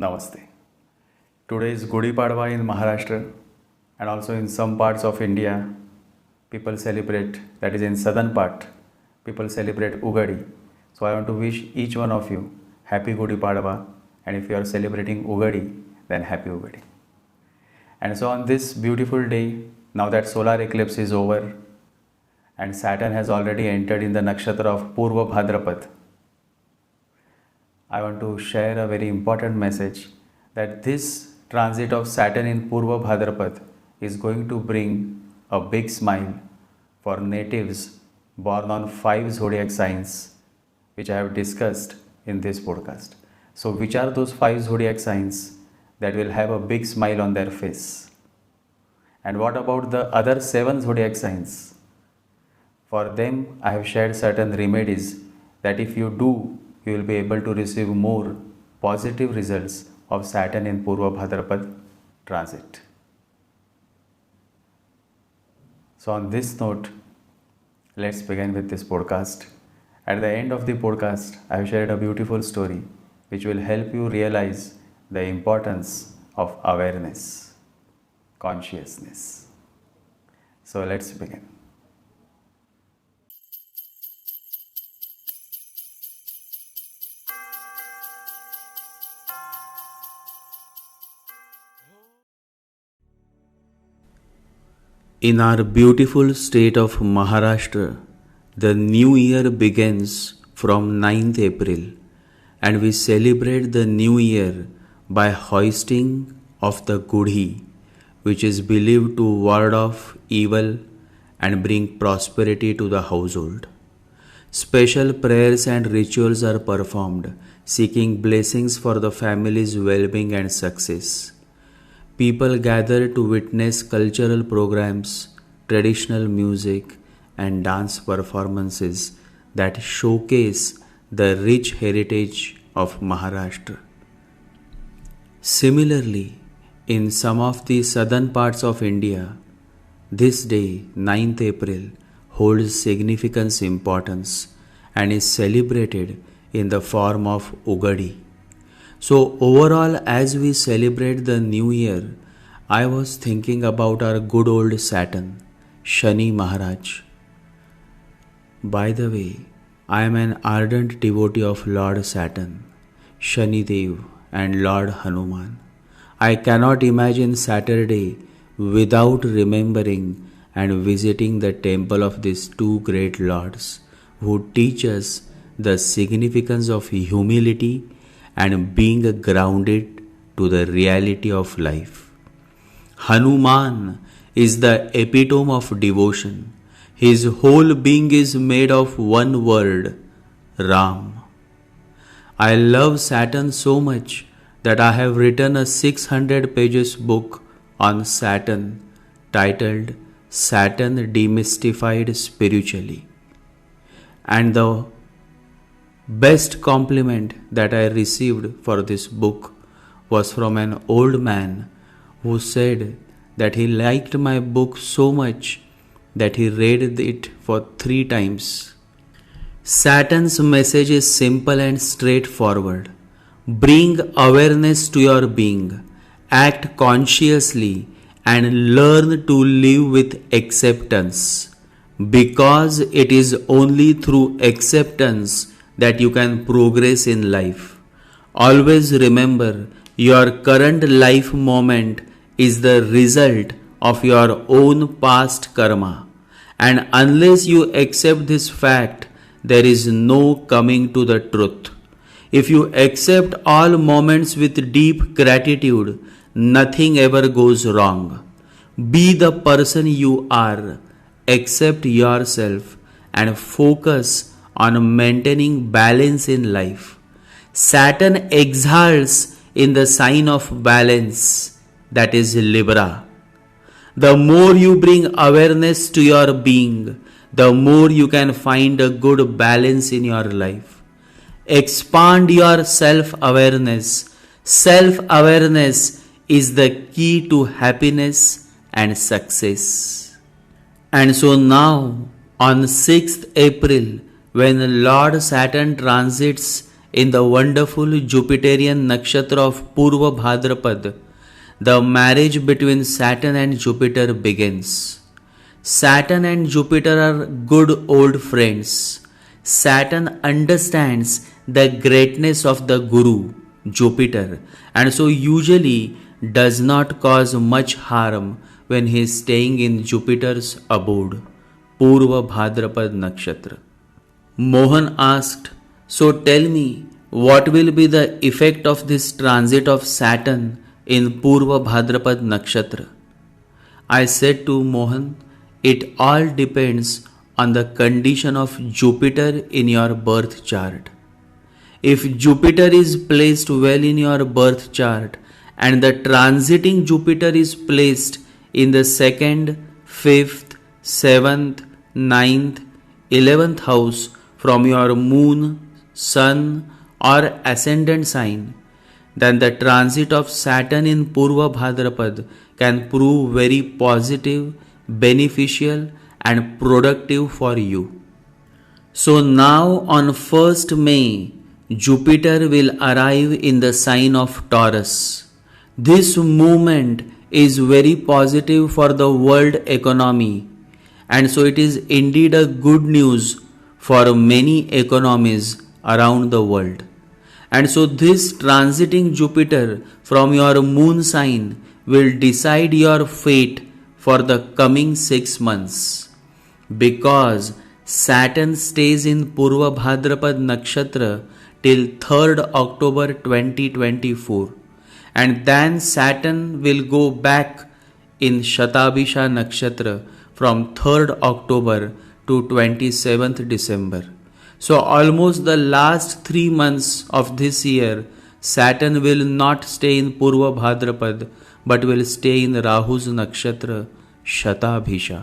Namaste. Today is Gudi Padwa in Maharashtra and also in some parts of India. People celebrate, that is in southern part, people celebrate Ugadhi. So I want to wish each one of you happy Gudi Padwa, and if you are celebrating Ugadhi, then happy Ugadhi. And so on this beautiful day, now that solar eclipse is over and Saturn has already entered in the nakshatra of Purva Bhadrapad, I want to share a very important message that this transit of Saturn in Purva Bhadrapad is going to bring a big smile for natives born on 5 zodiac signs, which I have discussed in this podcast. So which are those 5 zodiac signs that will have a big smile on their face? And what about the other 7 zodiac signs? For them, I have shared certain remedies that if you do, you will be able to receive more positive results of Saturn in Purva Bhadrapad transit. So on this note, let's begin with this podcast. At the end of the podcast, I have shared a beautiful story which will help you realize the importance of awareness, consciousness. So let's begin. In our beautiful state of Maharashtra, the new year begins from 9th April and we celebrate the new year by hoisting of the Gudi, which is believed to ward off evil and bring prosperity to the household. Special prayers and rituals are performed, seeking blessings for the family's well-being and success. People gather to witness cultural programs, traditional music, and dance performances that showcase the rich heritage of Maharashtra. Similarly, in some of the southern parts of India, this day, 9th April, holds significant importance and is celebrated in the form of Ugadhi. So overall, as we celebrate the new year, I was thinking about our good old Saturn, Shani Maharaj. By the way, I am an ardent devotee of Lord Saturn, Shani Dev and Lord Hanuman. I cannot imagine Saturday without remembering and visiting the temple of these two great lords who teach us the significance of humility and being grounded to the reality of life. Hanuman is the epitome of devotion. His whole being is made of one word, Ram. I love Saturn so much that I have written a 600 pages book on Saturn titled Saturn Demystified Spiritually. And the best compliment that I received for this book was from an old man who said that he liked my book so much that he read it for 3 times. Saturn's message is simple and straightforward. Bring awareness to your being, act consciously, and learn to live with acceptance, because it is only through acceptance that you can progress in life. Always remember, your current life moment is the result of your own past karma, and unless you accept this fact, there is no coming to the truth. If you accept all moments with deep gratitude, nothing ever goes wrong. Be the person you are, accept yourself, and focus on maintaining balance in life. Saturn exalts in the sign of balance, that is Libra. The more you bring awareness to your being, the more you can find a good balance in your life. Expand your self-awareness. Self-awareness is the key to happiness and success. And so now, on 6th April, when Lord Saturn transits in the wonderful Jupiterian nakshatra of Purva Bhadrapad, the marriage between Saturn and Jupiter begins. Saturn and Jupiter are good old friends. Saturn understands the greatness of the Guru, Jupiter, and so usually does not cause much harm when he is staying in Jupiter's abode, Purva Bhadrapad nakshatra. Mohan asked, "So tell me, what will be the effect of this transit of Saturn in Purva Bhadrapad nakshatra?" I said to Mohan, "It all depends on the condition of Jupiter in your birth chart. If Jupiter is placed well in your birth chart and the transiting Jupiter is placed in the 2nd, 5th, 7th, 9th, 11th house from your moon, sun or ascendant sign, then the transit of Saturn in Purva Bhadrapad can prove very positive, beneficial and productive for you. So now on 1st May, Jupiter will arrive in the sign of Taurus. This movement is very positive for the world economy, and so it is indeed a good news for many economies around the world. And so this transiting Jupiter from your moon sign will decide your fate for the coming 6 months. Because Saturn stays in Purva Bhadrapad nakshatra till 3rd October 2024, and then Saturn will go back in Shatabhisha nakshatra from 3rd October to 27th December. So almost the last 3 months of this year, Saturn will not stay in Purva Bhadrapad but will stay in Rahu's nakshatra Shatabhisha.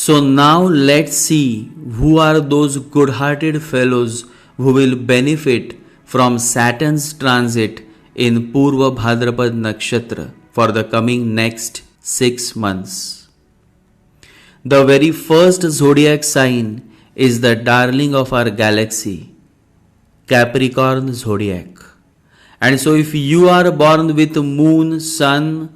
So now let's see who are those good-hearted fellows who will benefit from Saturn's transit in Purva Bhadrapad nakshatra for the coming next 6 months. The very first zodiac sign is the darling of our galaxy, Capricorn zodiac. And so if you are born with moon, sun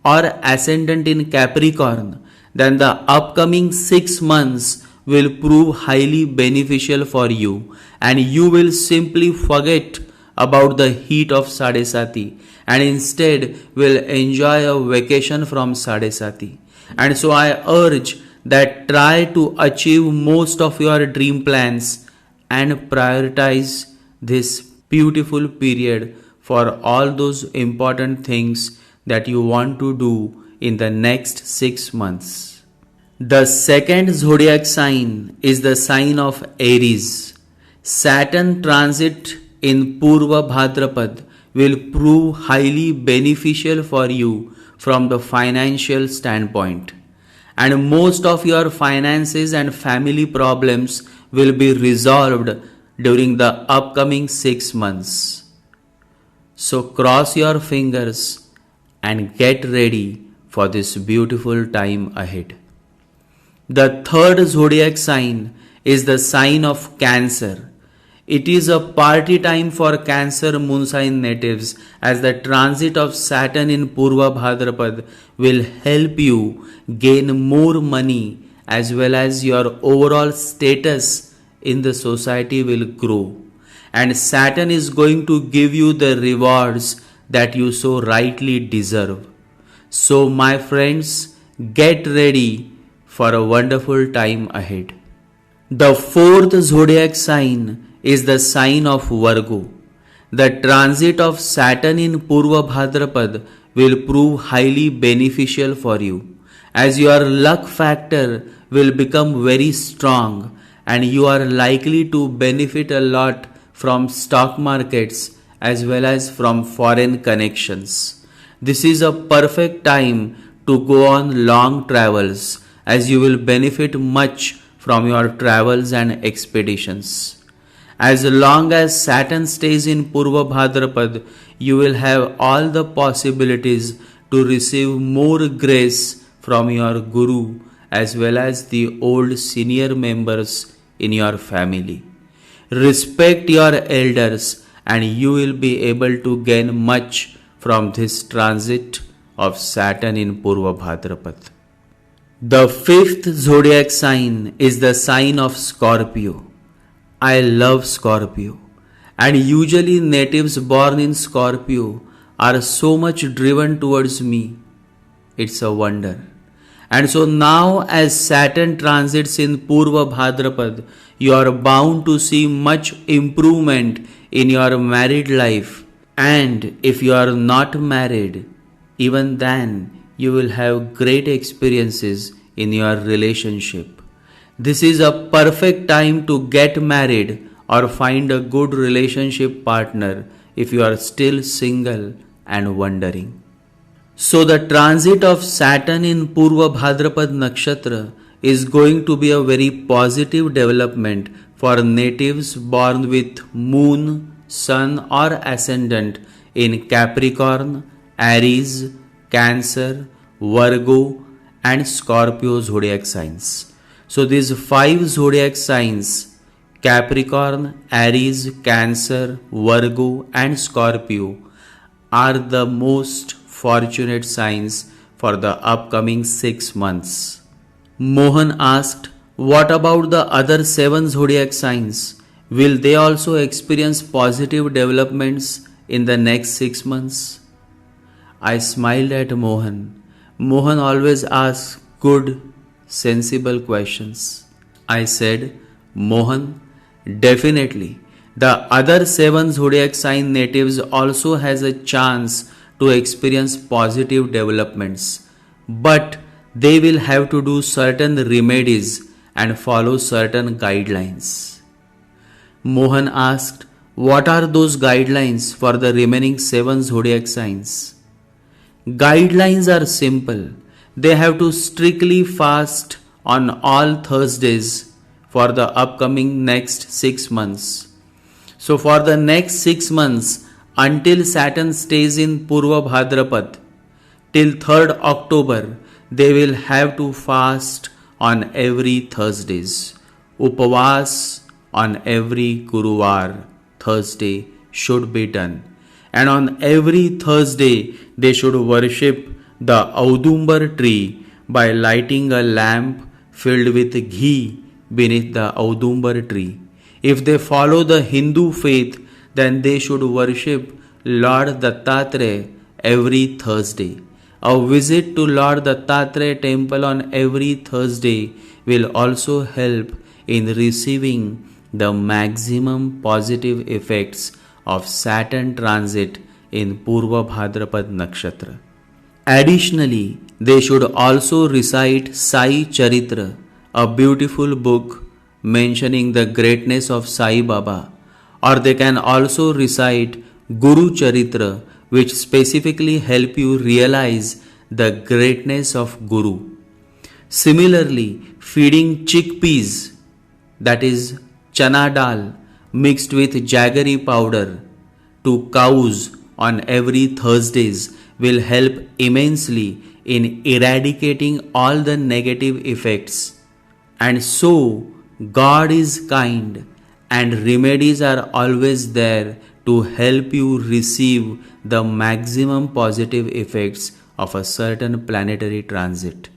or ascendant in Capricorn, then the upcoming 6 months will prove highly beneficial for you, and you will simply forget about the heat of Sadesati and instead will enjoy a vacation from Sadesati. And so I urge that try to achieve most of your dream plans and prioritize this beautiful period for all those important things that you want to do in the next 6 months. The second zodiac sign is the sign of Aries. Saturn transit in Purva Bhadrapad will prove highly beneficial for you from the financial standpoint, and most of your finances and family problems will be resolved during the upcoming 6 months. So cross your fingers and get ready for this beautiful time ahead. The third zodiac sign is the sign of Cancer. It is a party time for Cancer moon sign natives, as the transit of Saturn in Purva Bhadrapad will help you gain more money, as well as your overall status in the society will grow. And Saturn is going to give you the rewards that you so rightly deserve. So my friends, get ready for a wonderful time ahead. The fourth zodiac sign is the sign of Virgo. The transit of Saturn in Purva Bhadrapad will prove highly beneficial for you, as your luck factor will become very strong and you are likely to benefit a lot from stock markets as well as from foreign connections. This is a perfect time to go on long travels, as you will benefit much from your travels and expeditions. As long as Saturn stays in Purva Bhadrapad, you will have all the possibilities to receive more grace from your Guru as well as the old senior members in your family. Respect your elders and you will be able to gain much from this transit of Saturn in Purva Bhadrapat. The fifth zodiac sign is the sign of Scorpio. I love Scorpio, and usually natives born in Scorpio are so much driven towards me. It's a wonder. And so now, as Saturn transits in Purva Bhadrapad, you are bound to see much improvement in your married life. And if you are not married, even then you will have great experiences in your relationship. This is a perfect time to get married or find a good relationship partner if you are still single and wondering. So the transit of Saturn in Purva Bhadrapad nakshatra is going to be a very positive development for natives born with moon, sun or ascendant in Capricorn, Aries, Cancer, Virgo and Scorpio zodiac signs. So these 5 zodiac signs, Capricorn, Aries, Cancer, Virgo and Scorpio, are the most fortunate signs for the upcoming 6 months. Mohan asked, what about the other 7 zodiac signs? Will they also experience positive developments in the next 6 months? I smiled at Mohan. Mohan always asks good, sensible questions. I said, Mohan, definitely. The other 7 zodiac sign natives also has a chance to experience positive developments, but they will have to do certain remedies and follow certain guidelines. Mohan asked, what are those guidelines for the remaining 7 zodiac signs? Guidelines are simple. They have to strictly fast on all Thursdays for the upcoming next 6 months. So for the next 6 months, until Saturn stays in Purva Bhadrapad, till 3rd October, they will have to fast on every Thursdays. Upavas on every Guruvar, Thursday should be done. And on every Thursday, they should worship the Audumbar tree by lighting a lamp filled with ghee beneath the Audumbar tree. If they follow the Hindu faith, then they should worship Lord Dattatreya every Thursday. A visit to Lord Dattatreya temple on every Thursday will also help in receiving the maximum positive effects of Saturn transit in Purva Bhadrapad nakshatra. Additionally, they should also recite Sai Charitra, a beautiful book mentioning the greatness of Sai Baba, or they can also recite Guru Charitra, which specifically help you realize the greatness of Guru. Similarly, feeding chickpeas, that is chana dal mixed with jaggery powder, to cows on every Thursdays will help immensely in eradicating all the negative effects. And so, God is kind and remedies are always there to help you receive the maximum positive effects of a certain planetary transit.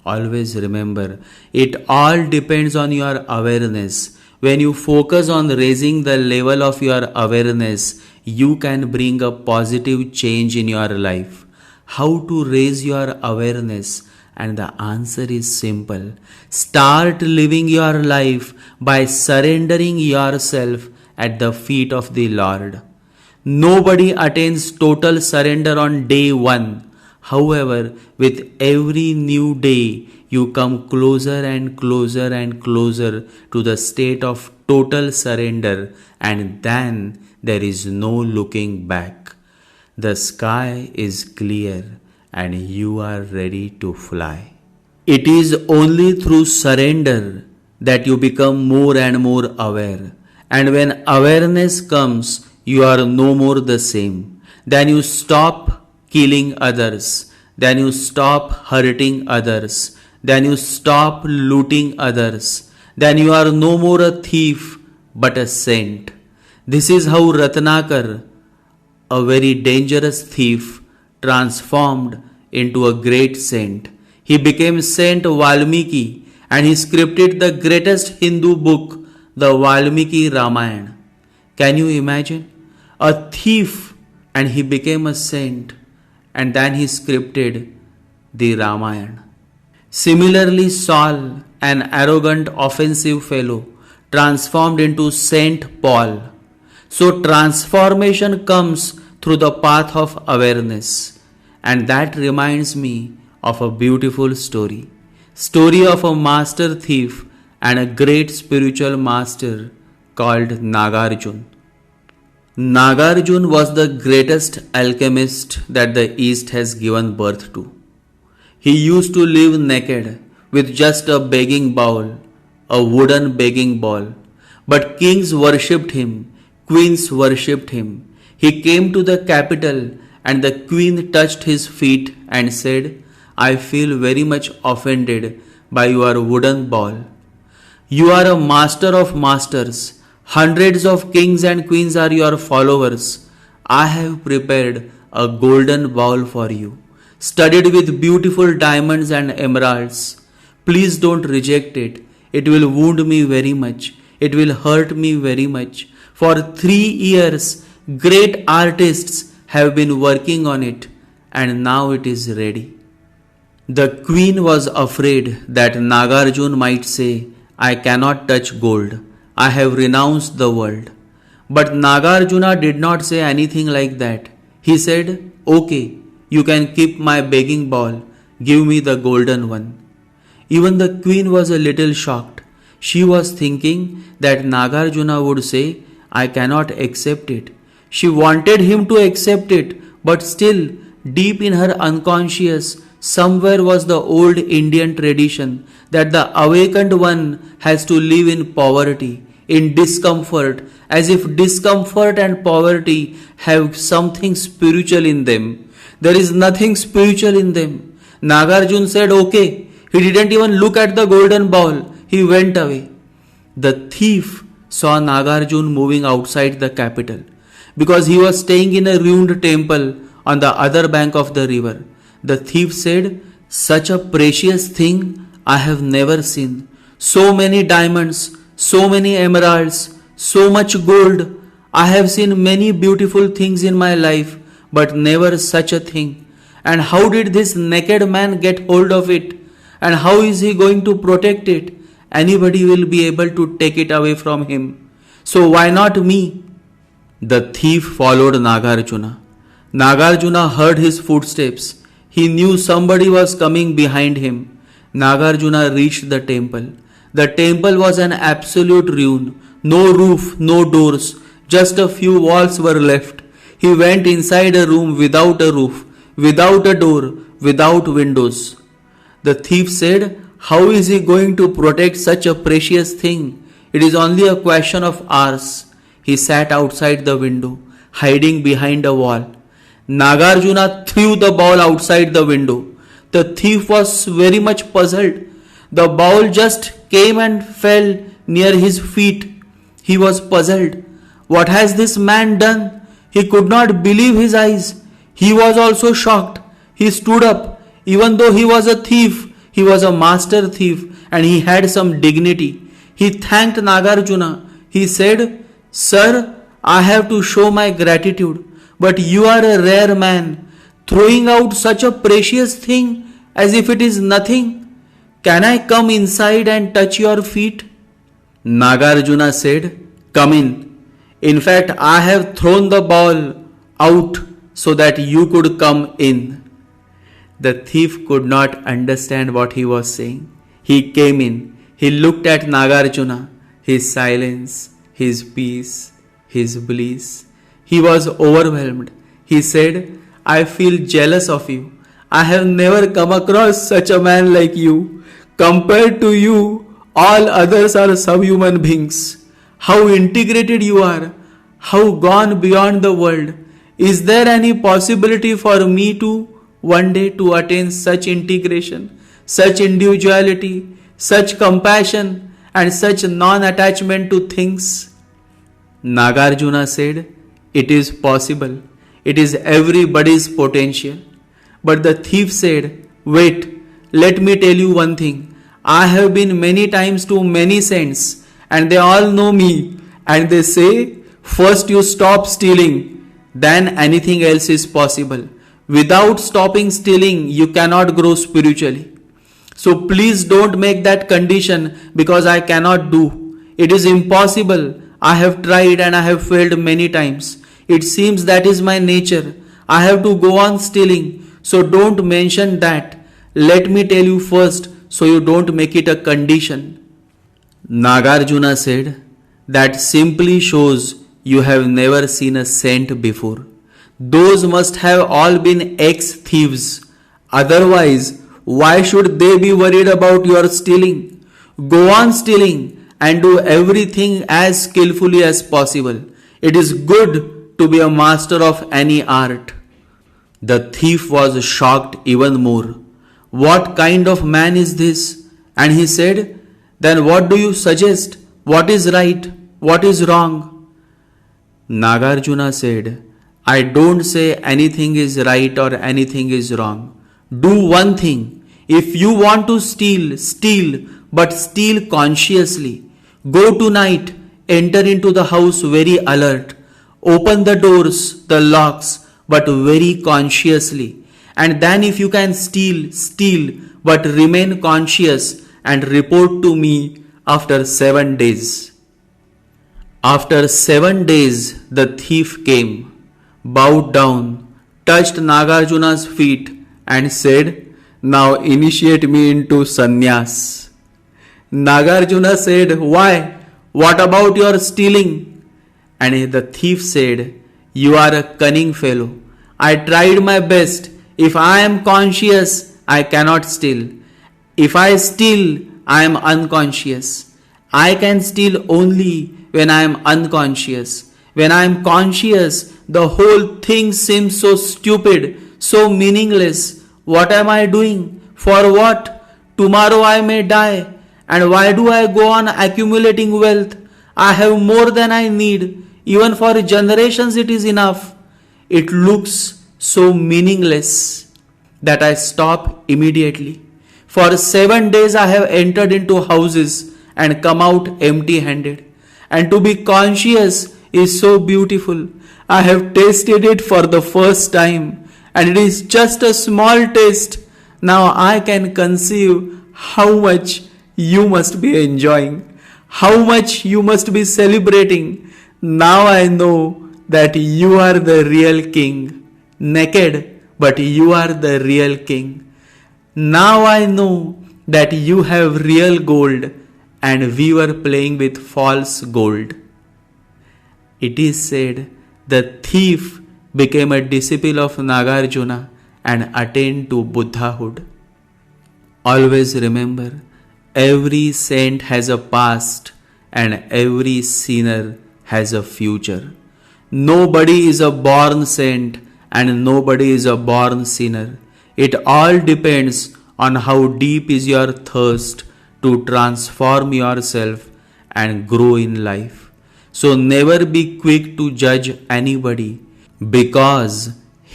Always remember, it all depends on your awareness. When you focus on raising the level of your awareness, you can bring a positive change in your life. How to raise your awareness? And the answer is simple. Start living your life by surrendering yourself at the feet of the Lord. Nobody attains total surrender on day 1. However, with every new day, you come closer and closer and closer to the state of total surrender, and then there is no looking back. The sky is clear and you are ready to fly. It is only through surrender that you become more and more aware. And when awareness comes, you are no more the same. Then you stop killing others. Then you stop hurting others. Then you stop looting others. Then you are no more a thief, but a saint. This is how Ratnakar, a very dangerous thief, transformed into a great saint. He became Saint Valmiki and he scripted the greatest Hindu book, the Valmiki Ramayana. Can you imagine? A thief and he became a saint, and then he scripted the Ramayana. Similarly, Saul, an arrogant, offensive fellow, transformed into Saint Paul. So transformation comes through the path of awareness. And that reminds me of a beautiful story. Story of a master thief and a great spiritual master called Nagarjuna. Nagarjuna was the greatest alchemist that the East has given birth to. He used to live naked with just a begging bowl, a wooden begging bowl. But kings worshipped him, queens worshipped him. He came to the capital and the queen touched his feet and said, I feel very much offended by your wooden bowl. You are a master of masters. Hundreds of kings and queens are your followers. I have prepared a golden bowl for you, studded with beautiful diamonds and emeralds. Please don't reject it. It will wound me very much. It will hurt me very much. For 3 years, great artists have been working on it, and now it is ready. The queen was afraid that Nagarjuna might say, I cannot touch gold. I have renounced the world. But Nagarjuna did not say anything like that. He said, okay, you can keep my begging bowl. Give me the golden one. Even the queen was a little shocked. She was thinking that Nagarjuna would say, I cannot accept it. She wanted him to accept it, but still, deep in her unconscious, somewhere was the old Indian tradition that the awakened one has to live in poverty, in discomfort, as if discomfort and poverty have something spiritual in them. There is nothing spiritual in them. Nagarjuna said, okay. He didn't even look at the golden bowl. He went away. The thief saw Nagarjuna moving outside the capital because he was staying in a ruined temple on the other bank of the river. The thief said, such a precious thing I have never seen. So many diamonds, so many emeralds, so much gold. I have seen many beautiful things in my life, but never such a thing. And how did this naked man get hold of it? And how is he going to protect it? Anybody will be able to take it away from him. So why not me? The thief followed Nagarjuna. Nagarjuna heard his footsteps. He knew somebody was coming behind him. Nagarjuna reached the temple. The temple was an absolute ruin. No roof, no doors. Just a few walls were left. He went inside a room without a roof, without a door, without windows. The thief said, how is he going to protect such a precious thing? It is only a question of hours. He sat outside the window, hiding behind a wall. Nagarjuna threw the ball outside the window. The thief was very much puzzled. The ball just came and fell near his feet. He was puzzled. What has this man done? He could not believe his eyes. He was also shocked. He stood up. Even though he was a thief, he was a master thief and he had some dignity. He thanked Nagarjuna. He said, Sir, I have to show my gratitude, but you are a rare man, throwing out such a precious thing as if it is nothing. Can I come inside and touch your feet? Nagarjuna said, come in. In fact, I have thrown the ball out so that you could come in. The thief could not understand what he was saying. He came in. He looked at Nagarjuna, his silence, his peace, his bliss. He was overwhelmed. He said, I feel jealous of you. I have never come across such a man like you. Compared to you, all others are subhuman beings. How integrated you are. How gone beyond the world. Is there any possibility for me to one day to attain such integration, such individuality, such compassion and such non-attachment to things? Nagarjuna said, "It is possible. It is everybody's potential." But the thief said, "Wait, let me tell you one thing. I have been many times to many saints, and they all know me, and they say, first you stop stealing, then anything else is possible. Without stopping stealing, you cannot grow spiritually. So please don't make that condition because I cannot do. It is impossible. I have tried and I have failed many times. It seems that is my nature. I have to go on stealing. So don't mention that. Let me tell you first so you don't make it a condition." Nagarjuna said, "That simply shows you have never seen a saint before. Those must have all been ex-thieves. Otherwise, why should they be worried about your stealing? Go on stealing and do everything as skillfully as possible. It is good to be a master of any art." The thief was shocked even more. "What kind of man is this?" And he said, "Then what do you suggest? What is right? What is wrong?" Nagarjuna said, "I don't say anything is right or anything is wrong. Do one thing. If you want to steal, steal, but steal consciously. Go tonight, enter into the house very alert. Open the doors, the locks, but very consciously. And then if you can steal, steal, but remain conscious and report to me after 7 days." After 7 days, the thief came, bowed down, touched Nagarjuna's feet and said, "Now initiate me into sannyas." Nagarjuna said, "Why? What about your stealing?" And the thief said, "You are a cunning fellow. I tried my best. If I am conscious, I cannot steal. If I steal, I am unconscious. I can steal only when I am unconscious. When I am conscious, the whole thing seems so stupid, so meaningless. What am I doing? For what? Tomorrow I may die. And why do I go on accumulating wealth? I have more than I need. Even for generations it is enough. It looks so meaningless that I stop immediately. For 7 days I have entered into houses and come out empty-handed. And to be conscious is so beautiful. I have tasted it for the first time, and it is just a small taste. Now I can conceive how much you must be enjoying, how much you must be celebrating. Now I know that you are the real king. Naked, but you are the real king. Now I know that you have real gold and we were playing with false gold." It is said the thief became a disciple of Nagarjuna and attained to Buddhahood. Always remember, every saint has a past and every sinner has a future. Nobody is a born saint and nobody is a born sinner. It all depends on how deep is your thirst to transform yourself and grow in life. So never be quick to judge anybody, because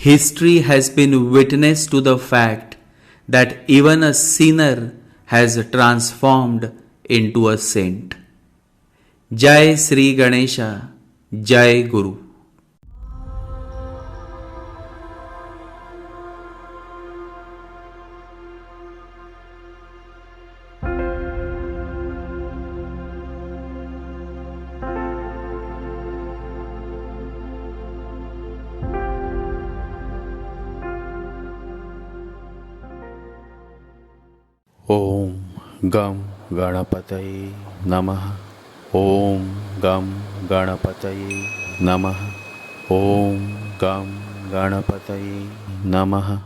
history has been witness to the fact that even a sinner has transformed into a saint. Jai Sri Ganesha, Jai Guru. Om Gam Ganapataye Namaha. Om Gam Ganapataye Namaha. Om Gam Ganapataye Namaha.